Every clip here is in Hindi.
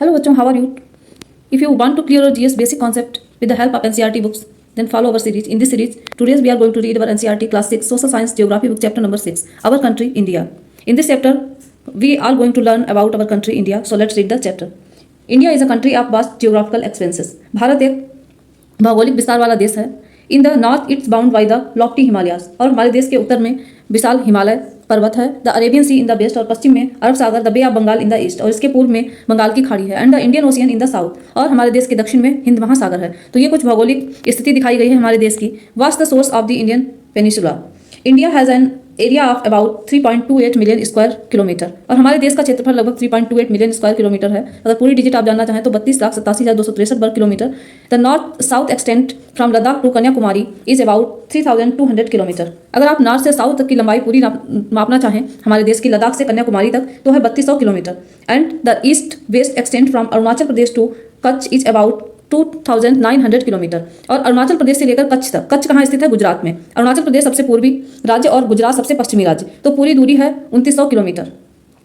Hello bachchon, how are you? If you want to clear your GS basic concept with the help of NCERT books, then follow our series. In this series, today we are going to read our NCERT Class 6 Social Science Geography book chapter number 6, Our Country India. In this chapter, we are going to learn about our country India. So let's read the chapter. India is a country of vast geographical expanses. Bharat एक भौगोलिक विस्तार वाला देश है. In the north it's bound by the Lofty Himalayas. और हमारे देश के उत्तर में विशाल हिमालय पर्वत है. The Arabian Sea in the west. और पश्चिम में अरब सागर. The bay of Bengal in the east. और इसके पूर्व में बंगाल की खाड़ी है. And the Indian Ocean in the south. और हमारे देश के दक्षिण में हिंद महासागर है. तो ये कुछ भौगोलिक स्थिति दिखाई गई है हमारे देश की. Vast the source of the Indian peninsula. India has an area of about 3.28 million square kilometre. और हमारे देश का क्षेत्रफल लगभग 3.28 मिलियन स्क्वायर किलोमीटर है. अगर पूरी डिजिट आप जानना चाहें तो 32,87,263 वर्ग kilometre. The north south extent from Ladakh to Kanyakumari is about 3,200 kilometre. अगर आप नॉर्थ से साउथ तक की लंबाई पूरी मापना चाहें हमारे देश की लद्दाख से कन्याकुमारी तक तो है 3200 kilometre. And the east west extent from Arunachal Pradesh to Kutch is about 2,900 kilometre. और अरुणाचल प्रदेश से लेकर कच्छ तक. कच्छ कहाँ स्थित है? गुजरात में. अरुणाचल प्रदेश सबसे पूर्वी राज्य और गुजरात सबसे पश्चिमी राज्य. तो पूरी दूरी है 2900 kilometre.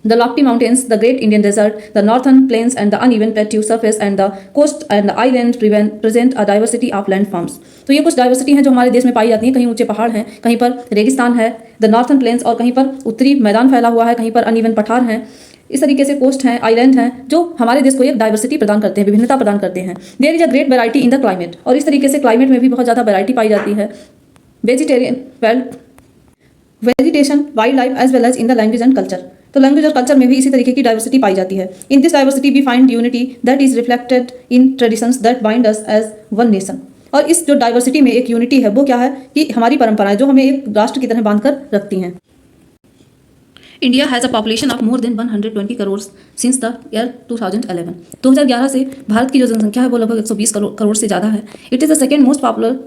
The lofty mountains, the great Indian desert, the northern plains and the uneven plateau surface and the coast and the island present a diversity of landforms. तो ये कुछ डाइवर्सिटी हैं जो हमारे देश में पाई जाती हैं. कहीं ऊंचे पहाड़ हैं, कहीं पर रेगिस्तान है, द नॉर्थन प्लेन्स, और कहीं पर उत्तरी मैदान फैला हुआ है, कहीं पर अनइवन पठार हैं. इस तरीके से कोस्ट हैं, आइलैंड हैं, जो हमारे देश को एक डाइवर्सिटी प्रदान करते हैं, विभिन्नता प्रदान करते हैं. There is a great variety in the climate. और इस तरीके से क्लाइमेट में भी बहुत ज़्यादा वैरायटी पाई जाती है. Vegetation, wild life as well as in the language and culture. तो लैंग्वेज और कल्चर में भी इसी तरीके की डाइवर्सिटी पाई जाती है. In this diversity we find unity that is reflected in traditions that bind us as one nation. और इस जो डाइवर्सिटी में एक यूनिटी है वो क्या है कि हमारी परंपराएं जो हमें एक राष्ट्र की तरह बांध कर रखती हैं. India has a population of more than 120 crore since the year 2011. 2011 से भारत की जो जनसंख्या है वो लगभग 120 करोड़ से ज़्यादा है. It is the second most popular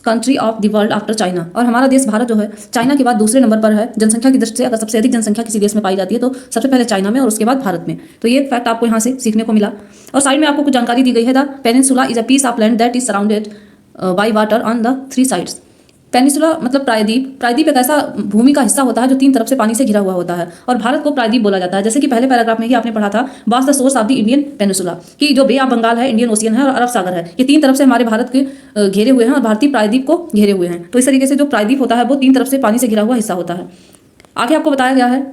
country of the world after China. और हमारा देश भारत जो है चाइना के बाद दूसरे नंबर पर है जनसंख्या की दृष्टि से. अगर सबसे अधिक जनसंख्या किसी देश में पाई जाती है तो सबसे पहले चाइना में और उसके बाद भारत में. तो ये फैक्ट आपको यहाँ से सीखने को मिला. और साइड में आपको कुछ जानकारी दी गई है. The peninsula is a piece of land that is surrounded by water on the 3 sides. Peninsula मतलब प्रायद्वीप. प्रायद्वीप एक ऐसा भूमि का हिस्सा होता है जो 3 तरफ से पानी से घिरा हुआ होता है. और भारत को प्रायद्वीप बोला जाता है. जैसे कि पहले पैराग्राफ में ही आपने पढ़ा था vast the source of the Indian peninsula कि जो बे ऑफ बंगाल है, इंडियन ओशियन है और अरब सागर है, ये 3 तरफ से हमारे भारत के घेरे हुए हैं और भारतीय प्रायद्वीप को घेरे हुए हैं. तो इस तरीके से जो प्रायद्वीप होता है वो 3 तरफ से पानी से घिरा हुआ हिस्सा होता है. आगे आपको बताया गया है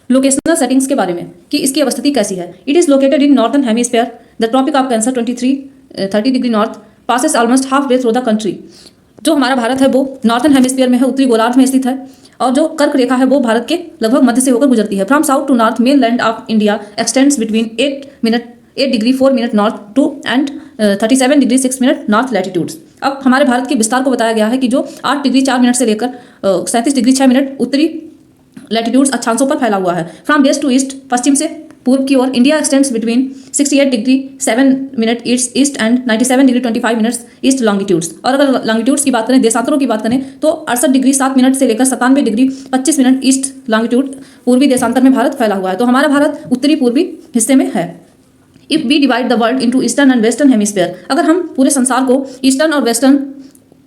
लोकेशनल सेटिंग्स के बारे में कि इसकी अवस्थिति कैसी है. It is located in northern hemisphere. The tropic of cancer 30 degree north passes almost half way through the country. जो हमारा भारत है वो नॉर्थन हेमिस्फीयर में है, उत्तरी गोलार्ध में स्थित है. और जो कर्क रेखा है वो भारत के लगभग मध्य से होकर गुजरती है. From south to north mainland of India extends between 8 degree 4 minute north to and 37 degree 6 minute north latitudes. अब हमारे भारत के विस्तार को बताया गया है कि जो 8 डिग्री 4 मिनट से लेकर 37 डिग्री 6 मिनट उत्तरी लैटिट्यूड्स अक्षांशों पर फैला हुआ है. फ्रॉम वेस्ट टू ईस्ट, पश्चिम से पूर्व की ओर, India extends between 68 degree 7 minute east and 97 degree 25 minutes east longitudes. और अगर लॉन्गिट्यूड्स की बात करें, देशांतरों की बात करें तो 68 डिग्री 7 मिनट से लेकर 97 डिग्री 25 मिनट ईस्ट लॉन्गिट्यूड पूर्वी देशांतर में भारत फैला हुआ है. तो हमारा भारत उत्तरी पूर्वी हिस्से में है. If we divide the world into eastern and western hemisphere, अगर हम पूरे संसार को ईस्टर्न और वेस्टर्न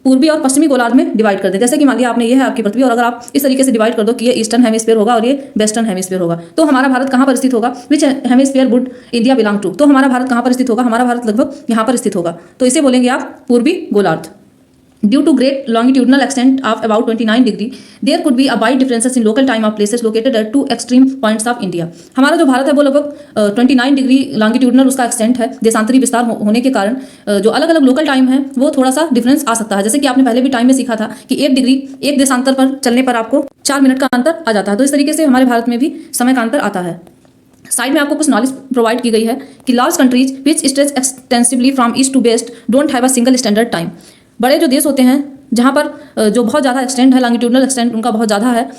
पूर्वी और पश्चिमी गोलार्ध में डिवाइड कर दें, जैसे कि मान लिया आपने ये है आपकी पृथ्वी और अगर आप इस तरीके से डिवाइड कर दो कि ये ईस्टर्न हेमिस्फीयर होगा और ये वेस्टर्न हेमिस्फीयर होगा, तो हमारा भारत कहाँ पर स्थित होगा? Which hemisphere would India belong to? तो हमारा भारत कहाँ पर स्थित होगा? हमारा भारत लगभग यहाँ पर स्थित होगा. तो इसे बोलेंगे आप पूर्वी गोलार्ध. Due to great longitudinal extent of about 29 degree, there could be a wide differences in local time of places located at 2 extreme points of India. हमारा जो भारत है वो लगभग 29 डिग्री लॉन्गिट्यूडनल उसका एक्सटेंट है. देशांतरी विस्तार होने के कारण जो अलग अलग लोकल टाइम है वो थोड़ा सा डिफरेंस आ सकता है. जैसे कि आपने पहले भी टाइम में सीखा था कि 1 डिग्री एक देशांतर पर चलने पर आपको 4 मिनट का अंतर आ जाता है. तो इस तरीके से हमारे भारत में भी समय का अंतर आता है. साइड में आपको कुछ नॉलेज प्रोवाइड की गई है कि large countries which stretch extensively from east to west don't have a single standard time. बड़े जो देश होते हैं जहाँ पर जो बहुत ज़्यादा एक्सटेंड है, लॉन्गिट्यूडनल एक्सटेंड उनका बहुत ज़्यादा है,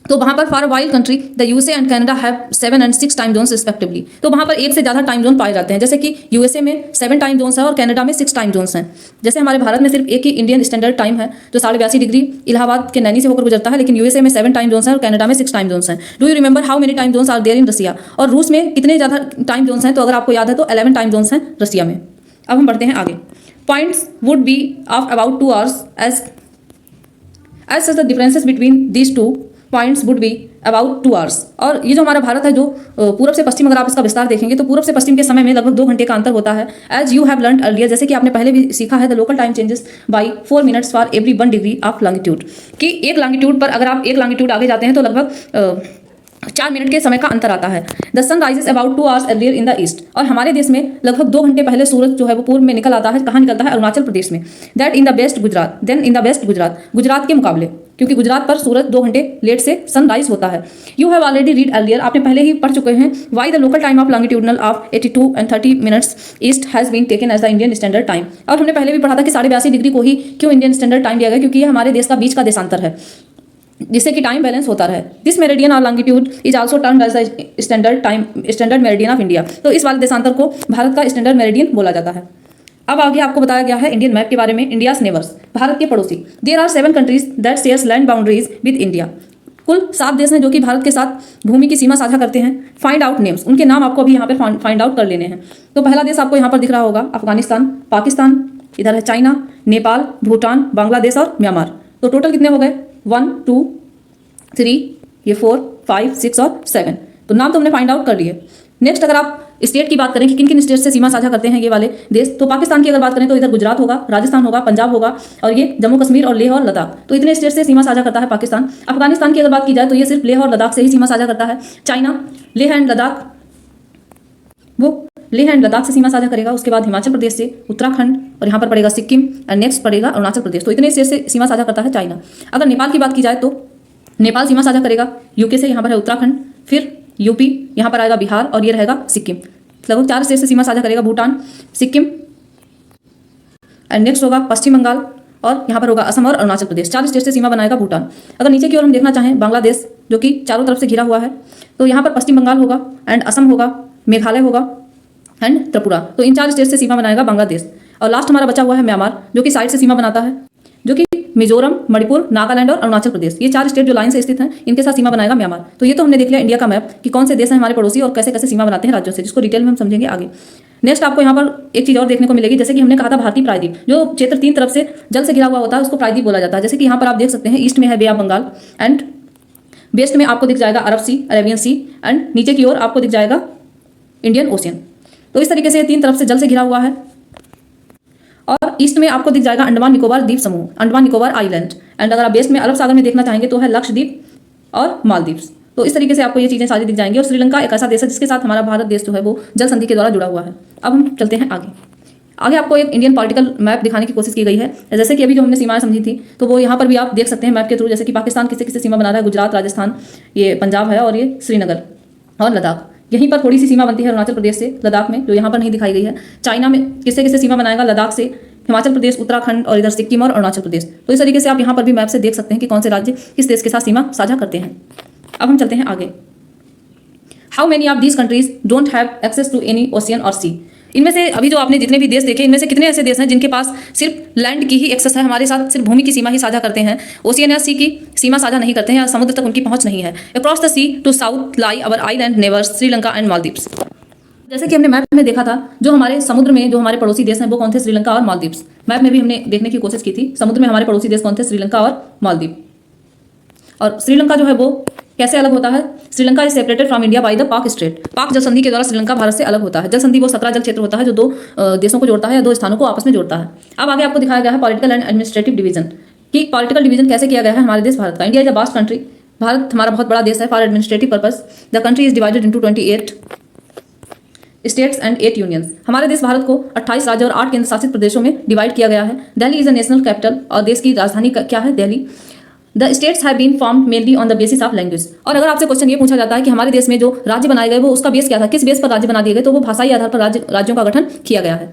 तो वहाँ पर for wild country the USA and Canada have 7 and 6 time Jones respectively. तो वहाँ पर एक से ज़्यादा टाइम जोन पाए जाते हैं. जैसे कि यूएसए में 7 टाइम जोन्स है और कनाडा में 6 टाइम जोन्स हैं. जैसे हमारे भारत में सिर्फ एक ही इंडियन स्टैंडर्ड टाइम है जो 82.5 डिग्री इलाहाबाद के नैनी से होकर गुजरता है, लेकिन यूएसए में 7 टाइम जोन्स हैं और कनाडा में 6 टाइम जोन्स हैं. Do you remember how many time zones are there in Russia? और रूस में कितने ज़्यादा टाइम जोन्स हैं? तो अगर आपको याद है तो 11 टाइम जोन्स हैं रसिया में. अब हम बढ़ते हैं आगे. Points would be of about 2 hours as such the differences between these 2 points would be about 2 hours. और ये जो हमारा भारत है, जो पूरब से पश्चिम, अगर आप इसका विस्तार देखेंगे तो पूरब से पश्चिम के समय में लगभग 2 घंटे का अंतर होता है। As you have learn earlier, जैसे कि आपने पहले भी सीखा है, the local time changes by 4 minutes for every 1 degree of longitude, कि एक लॉन्गिट्यूड पर अगर आप एक लॉन्गिट्यूड आगे जाते हैं तो लगभग 4 मिनट के समय का अंतर आता है। The sun rises about 2 hours earlier in the east, और हमारे देश में लगभग 2 घंटे पहले सूरज जो है वो पूर्व में निकल आता है। कहाँ निकलता है? अरुणाचल प्रदेश में। That in the west Gujarat, then in the west Gujarat, Gujarat के मुकाबले, क्योंकि गुजरात पर सूरज 2 घंटे लेट से सनराइज होता है। You have already read earlier, आपने पहले ही पढ़ चुके हैं, why the local time of longitudinal of 82 and 30 minutes east has been taken as the Indian standard time. और हमने पहले भी पढ़ा था कि 82.5 डिग्री को ही क्यों इंडियन स्टैंडर्ड टाइम दिया गया, क्योंकि ये हमारे देश का बीच का देशांतर है, जिससे कि टाइम बैलेंस होता रहे। दिस मेरिडियन और longitude is also termed as the standard meridian of India. तो इस वाले देशांतर को भारत का स्टैंडर्ड मेरिडियन बोला जाता है। अब आगे आपको बताया गया है इंडियन मैप के बारे में। इंडियाज नेबर्स, भारत के पड़ोसी। There are 7 countries that shares land boundaries with India. कुल 7 देश हैं जो कि भारत के साथ भूमि की सीमा साझा करते हैं। फाइंड आउट नेम्स, उनके नाम आपको अभी यहाँ पे फाइंड आउट कर लेने हैं। तो पहला देश आपको यहाँ पर दिख रहा होगा अफगानिस्तान, पाकिस्तान, इधर है चाइना, नेपाल, भूटान, बांग्लादेश और म्यांमार। तो टोटल कितने हो गए? 1 2 3, ये 4 5 6 और 7। तो नाम तो हमने फाइंड आउट कर लिए। नेक्स्ट अगर आप स्टेट की बात करें कि किन किन स्टेट से सीमा साझा करते हैं ये वाले देश, तो पाकिस्तान की अगर बात करें तो इधर गुजरात होगा, राजस्थान होगा, पंजाब होगा, और ये जम्मू कश्मीर और लेह और लद्दाख। तो इतने स्टेट से सीमा साझा करता है पाकिस्तान। अफगानिस्तान की अगर बात की जाए तो ये सिर्फ लेह और लद्दाख से ही सीमा साझा करता है। चाइना लेह एंड लद्दाख, वो लेह एंड लद्दाख से सीमा साझा करेगा। उसके बाद हिमाचल प्रदेश से, उत्तराखंड, और यहाँ पर पड़ेगा सिक्किम, और नेक्स्ट पड़ेगा अरुणाचल प्रदेश। तो इतने स्टेट से सीमा साझा करता है चाइना। अगर नेपाल की बात की जाए तो नेपाल सीमा साझा करेगा यूके से, यहाँ पर है उत्तराखंड, फिर यूपी, यहाँ पर आएगा बिहार, और ये रहेगा सिक्किम। लगभग 4 स्टेट से सीमा साझा करेगा, भूटान, सिक्किम, एंड नेक्स्ट होगा पश्चिम बंगाल, और यहाँ पर होगा असम और अरुणाचल प्रदेश। 4 स्टेट से सीमा बनाएगा भूटान। अगर नीचे की ओर हम देखना चाहें बांग्लादेश, जो कि चारों तरफ से घिरा हुआ है, तो यहाँ पर पश्चिम बंगाल होगा, एंड असम होगा, मेघालय होगा, एंड त्रिपुरा। तो इन 4 स्टेट से सीमा बनाएगा बांग्लादेश। और लास्ट हमारा बचा हुआ है म्यांमार, जो कि साइड से सीमा बनाता है, जो कि मिजोरम, मणिपुर, नागालैंड और अरुणाचल प्रदेश, ये 4 स्टेट जो लाइन से स्थित हैं, इनके साथ सीमा बनाएगा म्यांमार। तो ये तो हमने देख लिया इंडिया का मैप कि कौन से देश हैं हमारे पड़ोसी और कैसे कैसे सीमा बनाते हैं राज्यों से, जिसको डिटेल में हम समझेंगे आगे। नेक्स्ट आपको यहाँ पर एक चीज़ और देखने को मिलेगी, जैसे कि हमने कहा था भारतीय प्रायद्वीप, जो क्षेत्र 3 तरफ से जल से घिरा हुआ होता है उसको प्रायद्वीप बोला जाता है। जैसे कि यहाँ पर आप देख सकते हैं, ईस्ट में है बे ऑफ बंगाल, एंड वेस्ट में आपको दिख जाएगा अरब सी, अरेबियन सी, एंड नीचे की ओर आपको दिख जाएगा इंडियन ओशियन। तो इस तरीके से 3 तरफ से जल से घिरा हुआ है। और ईस्ट में आपको दिख जाएगा अंडमान निकोबार द्वीप समूह, अंडमान निकोबार आइलैंड, एंड अगर आप वेस्ट में अरब सागर में देखना चाहेंगे तो है लक्षद्वीप और मालदीव। तो इस तरीके से आपको ये चीज़ें सारी दिख जाएंगी। और श्रीलंका एक ऐसा देश है जिसके साथ हमारा भारत देश जो है वो जल संधि के द्वारा जुड़ा हुआ है। अब हम चलते हैं आगे आपको एक इंडियन पॉलिटिकल मैप दिखाने की कोशिश की गई है। जैसे कि अभी जो हमने सीमाएं समझी थी, तो वो यहाँ पर भी आप देख सकते हैं मैप के थ्रू, जैसे कि पाकिस्तान किससे किससे सीमा बना रहा है, गुजरात, राजस्थान, ये पंजाब है, और ये श्रीनगर और लद्दाख। यहीं पर थोड़ी सी सीमा बनती है अरुणाचल प्रदेश से, लद्दाख में, जो यहाँ पर नहीं दिखाई गई है। चाइना में किससे किससे सीमा बनाएगा, लद्दाख से, हिमाचल प्रदेश, उत्तराखंड, और इधर सिक्किम और अरुणाचल प्रदेश। तो इस तरीके से आप यहाँ पर भी मैप से देख सकते हैं कि कौन से राज्य किस देश के साथ सीमा साझा करते हैं। अब हम चलते हैं आगे। How many of these countries don't have access to any ocean और सी। इनमें से अभी जो आपने जितने भी देश देखे, इनमें से कितने ऐसे देश हैं जिनके पास सिर्फ लैंड की ही एक्सेस है, हमारे साथ सिर्फ भूमि की सीमा ही साझा करते हैं, ओशियन या सी की सीमा साझा नहीं करते हैं, या समुद्र तक उनकी पहुंच नहीं है। Across the sea to south lie our island neighbours Sri Lanka and Maldives. जैसे कि हमने मैप में देखा था, जो हमारे समुद्र में जो हमारे पड़ोसी देश हैं वो कौन थे, श्रीलंका और मालदीव्स। मैप में भी हमने देखने की कोशिश की थी, समुद्र में हमारे पड़ोसी देश कौन थे, श्रीलंका और मालदीव। और श्रीलंका जो है वो कैसे अलग होता है, Sri Lanka is separated from India by the पाक स्ट्रेट। पाक जल संधि के द्वारा श्रीलंका भारत से अलग होता है। जल संधि वो 17 जल क्षेत्र होता है जो 2 देशों को जोड़ता है या 2 स्थानों को आपस में जोड़ता है। अब आगे आपको दिखाया गया है पॉलिटिकल एंड एडमिनिस्ट्रेटिव डिवीजन, कि पॉलिटिकल डिवीजन कैसे किया गया है हमारे देश भारत का। India is a vast country, Bharat हमारा बहुत बड़ा देश है। For administrative purpose the country is divided into 28 states and 8 unions. हमारे देश भारत को 28 राज्य और 8 केंद्र शासित प्रदेशों में डिवाइड किया गया है। Delhi is a national capital, और देश की राजधानी क्या है, Delhi. The states have been formed mainly on the basis of language. और अगर आपसे क्वेश्चन ये पूछा जाता है कि हमारे देश में जो राज्य बनाए गए वो उसका बेस क्या था, किस बेस पर राज्य बना दिए गए, तो वो भाषाई आधार पर राज्यों का गठन किया गया है।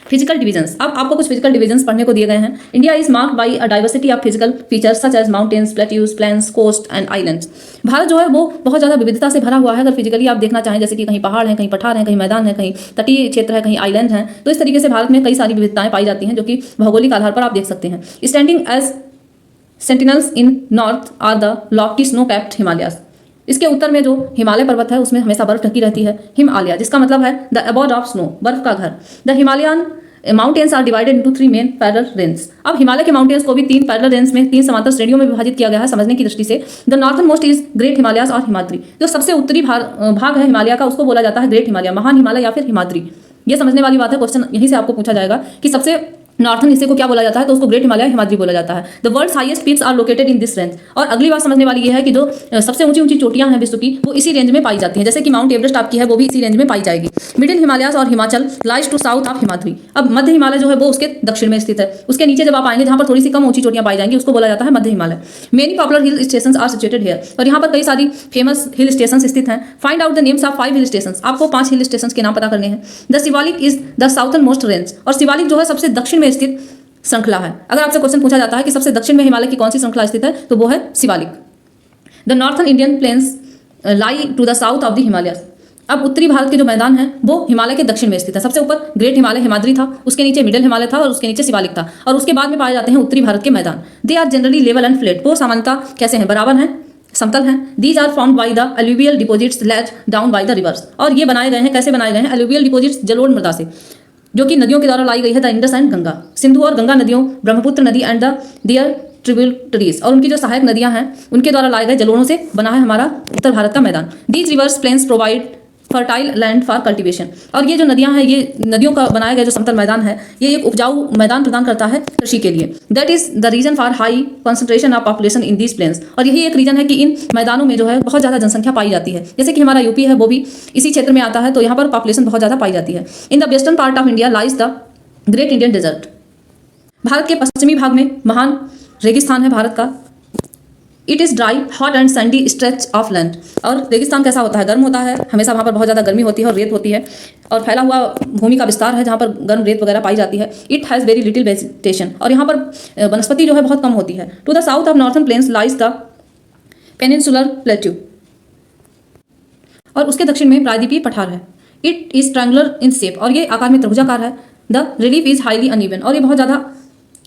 फिजिकल डिवीजन्स, अब आपको कुछ फिजिकल डिवीजन्स पढ़ने को दिए गए हैं। India is marked by a diversity of physical features such as mountains, plateaus, plains, coast and islands. Bharat जो है वो बहुत ज़्यादा विविधता से भरा हुआ है। अगर फिजिकली आप देखना चाहें, जैसे कि कहीं पहाड़ हैं, कहीं पठार हैं, कहीं मैदान है, कहीं तटीय क्षेत्र है, कहीं आइलैंड हैं, तो इस तरीके से भारत में कई सारी विविधताएं पाई जाती हैं, जो कि भौगोलिक आधार पर आप देख सकते हैं। Standing as sentinels in north are the lofty snow capped Himalayas. इसके उत्तर में जो हिमालय पर्वत है उसमें हमेशा बर्फ ढकी रहती है, हिमालय, जिसका मतलब है द अबोर्ड ऑफ स्नो, बर्फ का घर। The Himalayan mountains are divided into 3 main parallel range. अब हिमालय के माउंटेन्स को भी 3 पैरेलल रेंज में 3 समांतर श्रेणियों में विभाजित किया गया है समझने की दृष्टि से। The northern most is great Himalayas और हिमाद्री। जो सबसे उत्तरी भाग है हिमालय का उसको बोला जाता है ग्रेट हिमालय, महान हिमालय या फिर हिमाद्री। ये समझने वाली बात है, क्वेश्चन यहीं से आपको पूछा जाएगा कि सबसे नॉर्थन हिस्से को क्या बोला जाता है, तो उसको ग्रेट हिमालय हिमाद्री बोला जाता है। The world's highest peaks are located in this range. और अगली बात समझने वाली ये है कि जो सबसे ऊंची ऊंची चोटियां हैं विश्व की वो इसी रेंज में पाई जाती हैं। जैसे कि माउंट एवरेस्ट आपकी है वो भी इसी रेंज में पाई जाएगी। मिडिल हिमालयाज और Himachal lies to south of Himadri. अब मध्य हिमालय जो है वो उसके दक्षिण में स्थित है। उसके नीचे जब आप आएंगे जहां पर थोड़ी सी कम ऊंची चोटियां पाई जाएंगी उसको बोला जाता है मध्य Himalaya. Many popular hill station are situated here. और यहाँ पर कई सारी फेमस हिल स्टेशन स्थित हैं। Find out the names of 5 hill station. आपको 5 हिल स्टेशन के नाम पता करने हैं। The Shivalik is the southern most range. और शिवालिक जो है सबसे दक्षिण में स्थित श्रृंखला है। अगर आपसे क्वेश्चन पूछा जाता है कि सबसे दक्षिण में हिमालय की कौन सी श्रृंखला स्थित है तो वो है Shivalik. The northern Indian plains lie to the south of the Himalayas. अब उत्तरी भारत के जो मैदान है वो हिमालय के दक्षिण में स्थित है। सबसे ऊपर ग्रेट हिमालय हिमाद्री था, उसके नीचे मिडिल हिमालय था और उसके नीचे शिवालिक था, और उसके बाद में पाए जाते हैं उत्तरी भारत के मैदान। They are generally level and flat. वो सामान्यतः कैसे हैं, बराबर हैं, समतल हैं। These are formed by the alluvial deposits laid down by the rivers. और ये बनाए गए हैं, कैसे बनाए गए हैं, अलुवियल डिपोजिट्स जलोढ़ मृदा से, जो कि नदियों के द्वारा लाई गई है। The Indus and Ganga, Sindhu और गंगा नदियों, ब्रह्मपुत्र नदी एंड द दियर ट्रिब्यूटरीज, और उनकी जो सहायक नदियां हैं उनके द्वारा लाए गए जलोढ़ों से बना है हमारा उत्तर भारत का मैदान। These rivers plains provide fertile land for cultivation. और ये जो नदियां हैं, ये नदियों का बनाया गया जो समतल मैदान है, ये एक उपजाऊ मैदान प्रदान करता है कृषि के लिए। That is the reason for high concentration of population in these plains. और यही एक रीजन है कि इन मैदानों में जो है बहुत ज़्यादा जनसंख्या पाई जाती है। जैसे कि हमारा यूपी है वो भी इसी क्षेत्र में आता है, तो यहाँ पर पॉपुलेशन बहुत ज़्यादा पाई जाती है। In the western part of India lies the great Indian desert. Bharat के पश्चिमी भाग में महान रेगिस्तान है भारत का। It is dry hot and sandy stretch of land. और रेगिस्तान कैसा होता है, गर्म होता है, हमेशा वहाँ पर बहुत ज़्यादा गर्मी होती है और रेत होती है, और फैला हुआ भूमि का विस्तार है जहाँ पर गर्म रेत वगैरह पाई जाती है। It has very little vegetation. और यहाँ पर वनस्पति जो है बहुत कम होती है। To the south of northern plains lies the peninsular plateau. और उसके दक्षिण में प्रायद्वीपीय पठार है। It is triangular in shape. और ये आकार में त्रिभुजाकार है। The relief is highly uneven. और ये बहुत ज़्यादा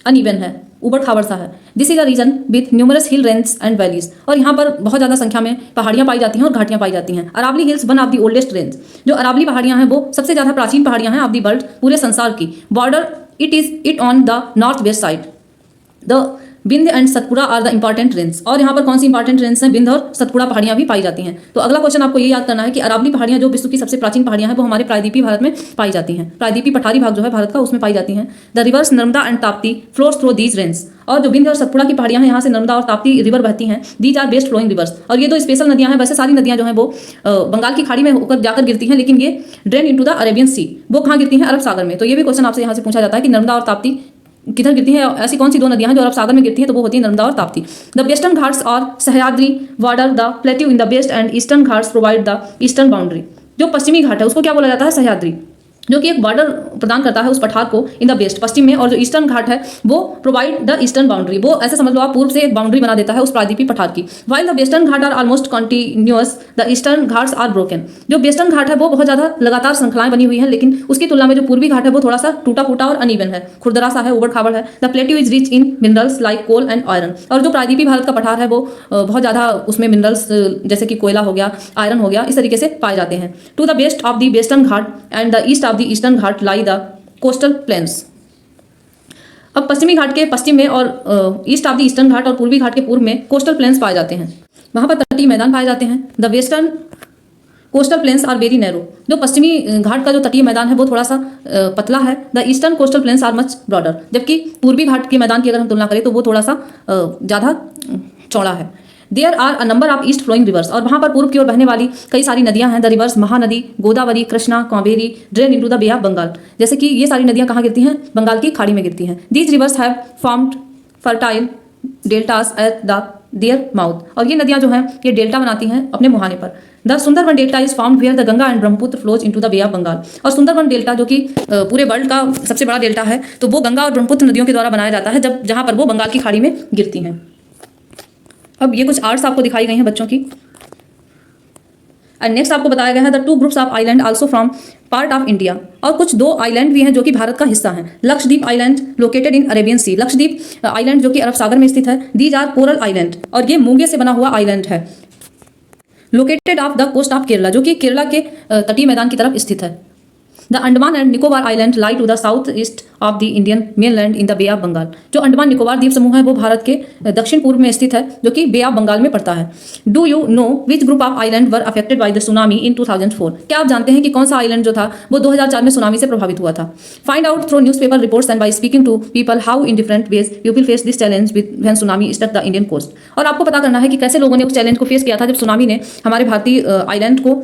अनइवन है, उबड़ खाबड़ सा है। This is a region with numerous hill range and valleys. और यहाँ पर बहुत ज़्यादा संख्या में पहाड़ियाँ पाई जाती हैं और घाटियाँ पाई जाती हैं। Aravali hills one of the oldest range. जो अरावली पहाड़ियाँ हैं वो सबसे ज़्यादा प्राचीन पहाड़ियाँ हैं ऑफ द वर्ल्ड, पूरे संसार की। Border it on the north west side. The Vindhya and Satpura are the important range. और यहाँ पर कौन सी इंपॉर्टेंट रेंज हैं, बिंद और सतपुड़ा पहाड़ियाँ भी पाई जाती हैं। तो अगला क्वेश्चन आपको ये याद करना है कि अरावली पहाड़ियाँ जो विश्व की सबसे प्राचीन पहाड़ियाँ हैं वो हमारे प्रायद्वीपीय भारत में पाई जाती हैं। प्रायद्वीपीय पठारी भाग जो है भारत का उसमें पाई जाती हैं। The reverse Narmada and Tapti flows through these range. और जो बिंद और सतपुड़ा की पहाड़ियाँ हैं यहाँ से नर्मदा और ताप्ती रिवर बहती हैं। These are west flowing rivers. और ये दो स्पेशल नदियाँ हैं। वैसे सारी नदियाँ जो हैं वो बंगाल की खाड़ी में होकर जाकर गिरती हैं, लेकिन ये ड्रेन इनटू द अरेबियन सी, वो कहाँ गिरती हैं, अरब सागर में। तो ये भी क्वेश्चन आपसे यहाँ से पूछा जाता है कि नर्मदा और ताप्ती किधर गिरती हैं। ऐसी कौन सी दो नदियां हैं जो अरब सागर में गिरती हैं, तो वो होती है नर्मदा और ताप्ती। द वेस्टर्न घाट्स और Sahyadri border the plateau in the west and eastern Ghats provide the eastern boundary. जो पश्चिमी घाट है उसको क्या बोला जाता है, सह्याद्री, जो कि एक बॉर्डर प्रदान करता है उस पठार को इन द वेस्ट, पश्चिम में। और जो ईस्टर्न घाट है वो प्रोवाइड द ईस्टर्न बाउंड्री, वो ऐसे समझ लो आप पूर्व से एक बाउंड्री बना देता है उस प्रायद्वीपीय पठार की। While the western Ghat are almost continuous the eastern Ghats are broken. जो वेस्टर्न घाट है वो बहुत ज़्यादा लगातार श्रृंखलाएं बनी हुई हैं, लेकिन उसकी तुलना में जो पूर्वी घाट है वो थोड़ा सा टूटा फूटा और अनइवन है, खुरदरा सा है, उबड़ खाबड़ है। The plateau is rich in minerals like coal and iron. और जो प्रायद्वीपीय भारत का पठार है वो बहुत ज़्यादा उसमें मिनरल्स जैसे कि कोयला हो गया, आयरन हो गया, इस तरीके से पाए जाते हैं। To the west of the western Ghat and the east of the eastern Ghat lie the coastal plains. अब पश्चिमी घाट के पश्चिम में और east of the eastern Ghat और पूर्वी घाट के पूर्व में कोस्टल प्लेन्स पाए जाते हैं। वहाँ पर तटीय मैदान पाए जाते हैं। The western coastal plains are very narrow. जो पश्चिमी घाट का जो तटीय मैदान है वो थोड़ा सा पतला है। The eastern coastal plains are much broader. जबकि पूर्वी घाट के मैदान की अगर हम तुलना करें तो वो थोड़ा सा ज़्यादा चौड़ा है। There are a number of east flowing rivers. और वहाँ पर पूर्व की ओर बहने वाली कई सारी नदियाँ हैं। The rivers Mahanadi, Godavari, Krishna, Kaveri drain into the bay of Bengal. जैसे कि ये सारी नदियाँ कहाँ गिरती हैं, बंगाल की खाड़ी में गिरती हैं। These rivers have formed fertile deltas at the their mouth. और ये नदियाँ जो हैं ये डेल्टा बनाती हैं अपने मुहाने पर। The Sundarban delta is formed where the Ganga and Brahmaputra flows into the bay of Bengal. और सुंदरबन डेल्टा जो कि पूरे वर्ल्ड का सबसे बड़ा डेल्टा है, तो वो गंगा और ब्रह्मपुत्र नदियों के द्वारा बनाया जाता है, जहाँ पर वो बंगाल की खाड़ी में गिरती हैं। अब ये कुछ आर्ट्स आपको दिखाई गई हैं बच्चों की। एंड नेक्स्ट आपको बताया गया है the 2 groups of island also from part of India. और कुछ 2 आइलैंड भी हैं जो कि भारत का हिस्सा हैं। Lakshadweep island located in Arabian sea. Lakshadweep island जो कि अरब सागर में स्थित है। These are coral island. और ये मूंगे से बना हुआ आइलैंड है। Located off the coast of Kerala, जो कि केरला के तटीय मैदान की तरफ स्थित है। The Andaman and Nicobar island lie to the south east of the Indian mainland in the bay of Bengal. जो अंडमान निकोबार द्वीप समूह है वो भारत के दक्षिण पूर्व में स्थित है, जो कि बे ऑफ बंगाल में पड़ता है। Do you know which group of island were affected by the tsunami in 2004? क्या आप जानते हैं कि कौन सा आइलैंड जो था वो 2004 में सुनामी से प्रभावित हुआ था? Find out through newspaper reports and by speaking to people how in different ways you will face this challenge when tsunami struck the Indian coast. और आपको पता करना है कि कैसे लोगों ने उस चैलेंज को फेस किया था जब सुनामी ने हमारे भारतीय आइलैंड को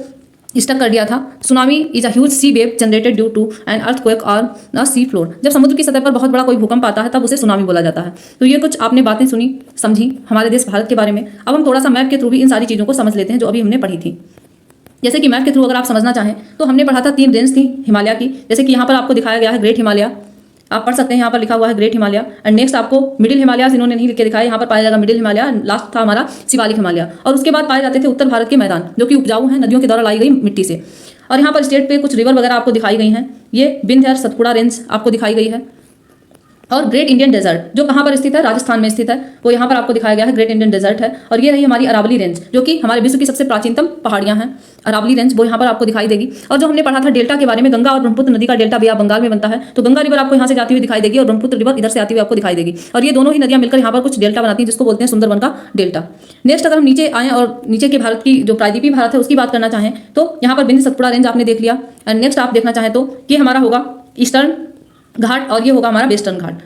स्टक कर दिया था। Tsunami is a huge sea wave generated due to an earthquake और अ सी फ्लोर। जब समुद्र की सतह पर बहुत बड़ा कोई भूकंप आता है तब उसे सुनामी बोला जाता है। तो ये कुछ आपने बातें सुनी समझी हमारे देश भारत के बारे में। अब हम थोड़ा सा मैप के थ्रू भी इन सारी चीज़ों को समझ लेते हैं जो अभी हमने पढ़ी थी। जैसे कि मैप के थ्रू अगर आप समझना चाहें तो हमने पढ़ा था 3 रेंज थी हिमालय की, जैसे कि यहाँ पर आपको दिखाया गया है ग्रेट हिमालय, आप पढ़ सकते हैं, यहाँ पर लिखा हुआ है ग्रेट हिमालय। एंड नेक्स्ट आपको मिडिल हिमालय इन्होंने नहीं लिख के दिखाया, यहाँ पर पाया जाएगा मिडिल हिमालय। लास्ट था हमारा शिवालिक हिमालय। और उसके बाद पाए जाते थे उत्तर भारत के मैदान जो कि उपजाऊ हैं, नदियों के द्वारा लाई गई मिट्टी से। और यहाँ पर स्टेट पे कुछ रिवर वगैरह आपको दिखाई गई हैं। ये विंध्य और सतपुड़ा रेंज आपको दिखाई गई है। और ग्रेट इंडियन डेजर्ट जो कहाँ पर स्थित है, राजस्थान में स्थित है, वो यहाँ पर आपको दिखाया गया है ग्रेट इंडियन डेजर्ट है। और ये रही हमारी अरावली रेंज जो कि हमारे विश्व की सबसे प्राचीनतम पहाड़ियाँ हैं। अरावली रेंज वो यहाँ पर आपको दिखाई देगी। और जो हमने पढ़ा था डेल्टा के बारे में, गंगा और ब्रह्मपुत्र नदी का डेल्टा बे ऑफ बंगाल में बनता है, तो गंगा रिवर आपको यहाँ से जाती हुई दिखाई देगी और ब्रह्मपुत्र रिवर इधर से आती हुई आपको दिखाई देगी। और ये दोनों ही नदियाँ मिलकर यहाँ पर कुछ डेल्टा बनाती हैं जिसको बोलते हैं सुंदरबन का डेल्टा। नेक्स्ट अगर हम नीचे आएँ और नीचे के भारत की जो प्रायद्वीपीय भारत है उसकी बात करना चाहें तो यहाँ पर विंध्य सतपुड़ा रेंज आपने देख लिया। एंड नेक्स्ट आप देखना चाहें तो ये हमारा होगा ईस्टर्न घाट और ये होगा हमारा वेस्टर्न घाट।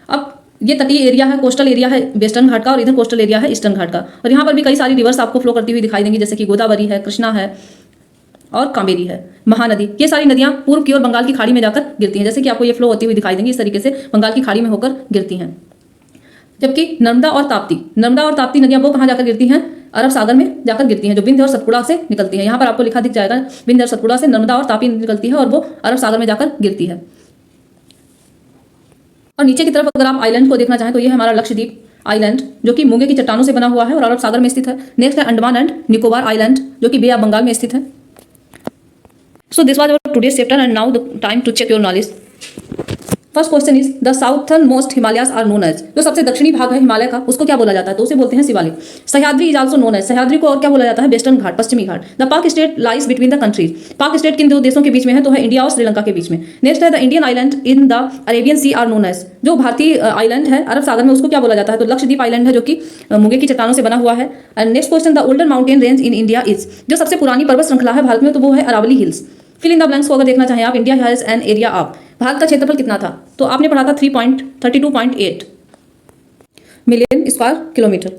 अब ये तटीय एरिया है, कोस्टल एरिया है वेस्टर्न घाट का, और इधर कोस्टल एरिया है ईस्टर्न घाट का। और यहाँ पर भी कई सारी रिवर्स आपको फ्लो करती हुई दिखाई देंगी, जैसे कि गोदावरी है, कृष्णा है और कावेरी है, महानदी। ये सारी नदियाँ पूर्व की ओर बंगाल की खाड़ी में जाकर गिरती हैं, जैसे कि आपको ये फ्लो होती हुई दिखाई देंगी, इस तरीके से बंगाल की खाड़ी में होकर गिरती हैं। जबकि नर्मदा और ताप्ती नदियाँ वो कहाँ जाकर गिरती हैं, अरब सागर में जाकर गिरती हैं, जो विंध्य और सतपुड़ा से निकलती है। यहाँ पर आपको लिखा दिख जाएगा विंध्य और सतपुड़ा से नर्मदा और ताप्ती निकलती है और वो अरब सागर में जाकर गिरती है। और नीचे की तरफ अगर आप आइलैंड को देखना चाहें तो ये है हमारा लक्षद्वीप आइलैंड जो कि मूंगे की चट्टानों से बना हुआ है और अरब सागर में स्थित है। नेक्स्ट है अंडमान एंड निकोबार आइलैंड जो कि बे ऑफ बंगाल में स्थित है। So this was our today's chapter and now the time to check your knowledge. First question is the southern most Himalayas are known as. जो सबसे दक्षिणी भाग है हिमालय का उसको क्या बोला जाता है, तो उसे बोलते हैं Shivalik. Sahyadri is also known as. Sahyadri को और क्या बोला जाता है, वेस्टर्न घाट, पश्चिमी घाट। द पाक state lies between the countries. पाक स्टेट किन दो देशों के बीच में है, तो है इंडिया और श्रीलंका के बीच में। नेक्स्ट है the Indian island in the Arabian sea are known as. जो भारतीय आइलैंड है अरब सागर में उसको क्या बोला जाता है, तो लक्षद्वीप आइलैंड है जो कि मूंगे की चट्टानों से बना हुआ है। And next question the older mountain range in India is. जो सबसे पुरानी पर्वत श्रृंखला है भारत में तो वो है Aravalli hills. Fill in the blanks को अगर देखना चाहें आप, India has an area of. भारत का क्षेत्रफल कितना था, तो आपने पढ़ा था 3.32.8 मिलियन स्क्वायर किलोमीटर।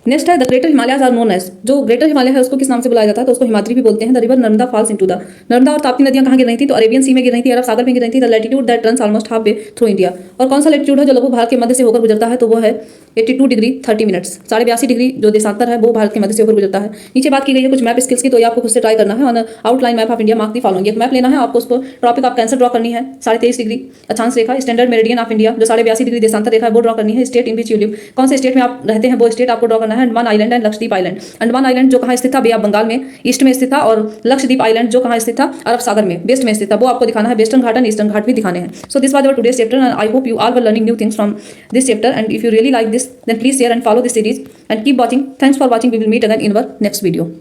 नेक्स्ट है the greater Himalayas are known as. जो ग्रेटर हिमालय है उसको किस नाम से बुलाया जाता है, तो उसको हिमाद्री भी बोलते हैं। The river Narmada falls into the. Narmada और ताप्ती नदियां कहाँ गिर रही थी, तो अरेबियन सी में गिर रही थी, अरब सागर में गिर रही थी। The latitude that runs almost half way through India. और कौन सा लैटिट्यूड है जो लगभग भारत के मध्य से होकर गुजरता है, तो वो है 82 डिग्री 30 मिनट्स। 82.5 डिग्री जो देशांतर है वो भारत के मध्य से होकर गुजरता है। नीचे बात की गई है कुछ मैप स्किल्स की, तो ये आपको खुद से ट्राई करना है। On outline map of India mark the following. एक मैप लेना है आपको, उसको ट्रॉपिक ऑफ कैंसर ड्रॉ करनी है, 23.5 डिग्री अक्षांश रेखा। स्टैंडर्ड मेरिडियन ऑफ इंडिया जो 82.5 डिग्री देशांतर रेखा है वो ड्रॉ करनी है। State in which you live, कौन से स्टेट में आप रहते हैं वो स्टेट आपको ड्रॉ करना है। Andaman island and Lakshadweep island. Andaman island जो कहाँ स्थित था, बे ऑफ बंगाल में ईस्ट में स्थित था। और लक्षद्वीप आइलैंड जो कहाँ स्थित था, अरब सागर में वेस्ट में स्थित था, वो आपको दिखाना है। Western Ghat and eastern ghat भी दिखाने हैं। So this was our today's chapter and I hope you all were learning new things from this chapter and if you really like this then please share and follow this series and keep watching. Thanks for watching. We will meet again in our next video.